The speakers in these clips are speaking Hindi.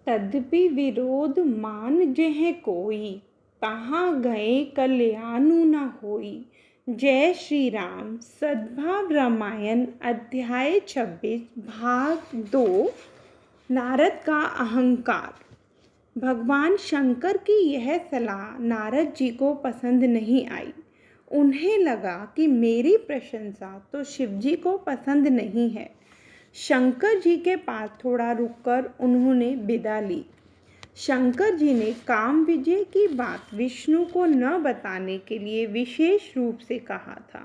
तद्पि विरोध मान जेह कोई, तहाँ गए कल्याणु न होई। जय श्री राम। सद्भाव रामायण अध्याय 26 भाग 2। नारद का अहंकार। भगवान शंकर की यह सलाह नारद जी को पसंद नहीं आई। उन्हें लगा कि मेरी प्रशंसा तो शिव जी को पसंद नहीं है। शंकर जी के पास थोड़ा रुककर उन्होंने विदा ली। शंकर जी ने काम विजय की बात विष्णु को न बताने के लिए विशेष रूप से कहा था।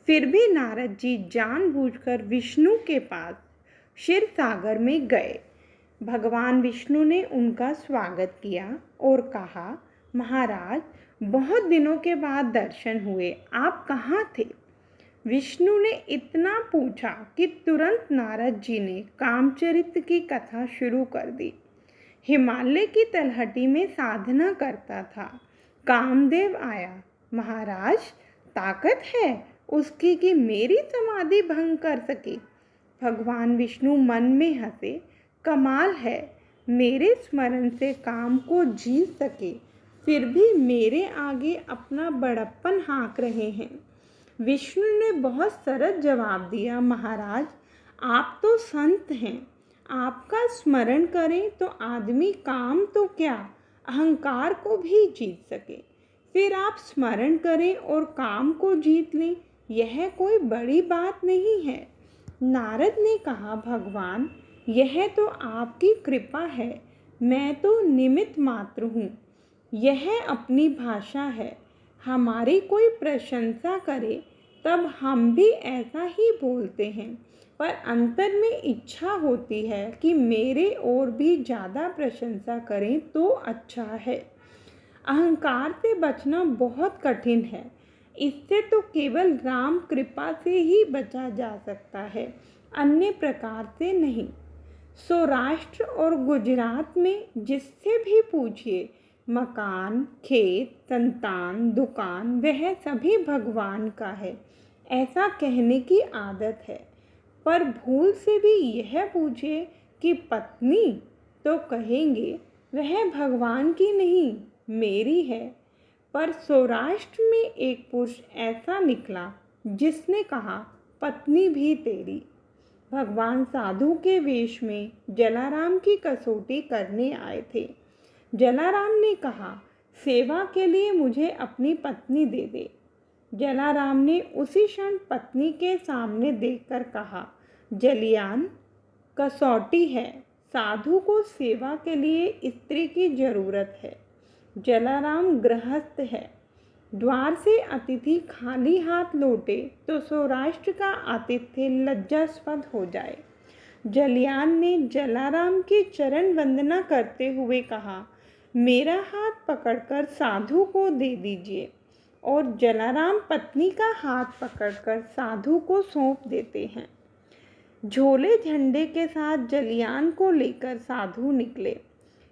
फिर भी नारद जी जानबूझकर विष्णु के पास क्षीर सागर में गए। भगवान विष्णु ने उनका स्वागत किया और कहा, महाराज, बहुत दिनों के बाद दर्शन हुए, आप कहाँ थे? विष्णु ने इतना पूछा कि तुरंत नारद जी ने कामचरित्र की कथा शुरू कर दी। हिमालय की तलहटी में साधना करता था। कामदेव आया। महाराज, ताकत है उसकी कि मेरी समाधि भंग कर सके। भगवान विष्णु मन में हंसे। कमाल है, मेरे स्मरण से काम को जीत सके, फिर भी मेरे आगे अपना बड़प्पन हाँक रहे हैं। विष्णु ने बहुत सरल जवाब दिया, महाराज, आप तो संत हैं, आपका स्मरण करें तो आदमी काम तो क्या अहंकार को भी जीत सके। फिर आप स्मरण करें और काम को जीत लें, यह कोई बड़ी बात नहीं है। नारद ने कहा, भगवान, यह तो आपकी कृपा है, मैं तो निमित्त मात्र हूँ। यह अपनी भाषा है, हमारी कोई प्रशंसा करे तब हम भी ऐसा ही बोलते हैं, पर अंतर में इच्छा होती है कि मेरे और भी ज़्यादा प्रशंसा करें तो अच्छा है। अहंकार से बचना बहुत कठिन है, इससे तो केवल राम कृपा से ही बचा जा सकता है, अन्य प्रकार से नहीं। सौराष्ट्र और गुजरात में जिससे भी पूछिए, मकान, खेत, संतान, दुकान, वह सभी भगवान का है, ऐसा कहने की आदत है। पर भूल से भी यह पूछे कि पत्नी, तो कहेंगे वह भगवान की नहीं, मेरी है। पर सौराष्ट्र में एक पुरुष ऐसा निकला जिसने कहा, पत्नी भी तेरी। भगवान साधु के वेश में जलाराम की कसौटी करने आए थे। जलाराम ने कहा, सेवा के लिए मुझे अपनी पत्नी दे दे। जलाराम ने उसी क्षण पत्नी के सामने देखकर कहा, जलियान, कसौटी है, साधु को सेवा के लिए स्त्री की जरूरत है। जलाराम गृहस्थ है। द्वार से अतिथि खाली हाथ लौटे तो सौराष्ट्र का आतिथ्य लज्जास्पद हो जाए। जलियान ने जलाराम की चरण वंदना करते हुए कहा, मेरा हाथ पकड़कर साधु को दे दीजिए। और जलाराम पत्नी का हाथ पकड़कर साधु को सौंप देते हैं। झोले झंडे के साथ जलियान को लेकर साधु निकले।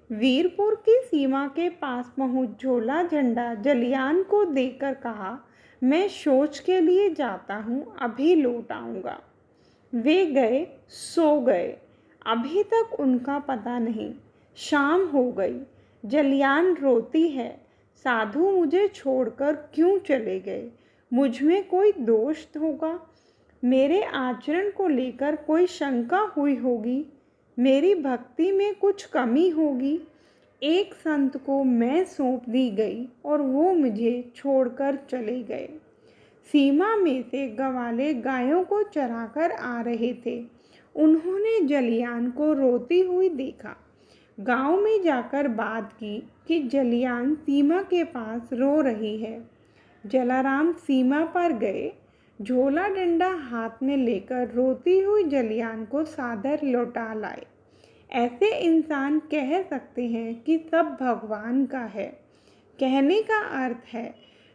वीरपुर की सीमा के पास पहुंच झोला झंडा जलियान को देकर कहा, मैं शौच के लिए जाता हूं, अभी लौट आऊँगा। वे गए, सो गए। अभी तक उनका पता नहीं। शाम हो गई। जलियान रोती है, साधु मुझे छोड़कर क्यों चले गए? मुझ में कोई दोष होगा? मेरे आचरण को लेकर कोई शंका हुई होगी? मेरी भक्ति में कुछ कमी होगी? एक संत को मैं सौंप दी गई और वो मुझे छोड़कर चले गए। सीमा में से ग्वाले गायों को चराकर आ रहे थे। उन्होंने जलियान को रोती हुई देखा। गांव में जाकर बात की कि जलियान सीमा के पास रो रही है। जलाराम सीमा पर गए। झोला डंडा हाथ में लेकर रोती हुई जलियान को सादर लौटा लाए। ऐसे इंसान कह सकते हैं कि सब भगवान का है। कहने का अर्थ है,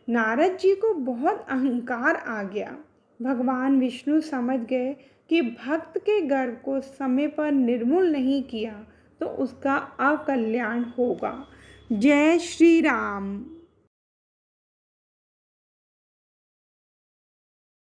नारद जी को बहुत अहंकार आ गया। भगवान विष्णु समझ गए कि भक्त के गर्व को समय पर निर्मूल नहीं किया तो उसका अकल्याण होगा। जय श्री राम।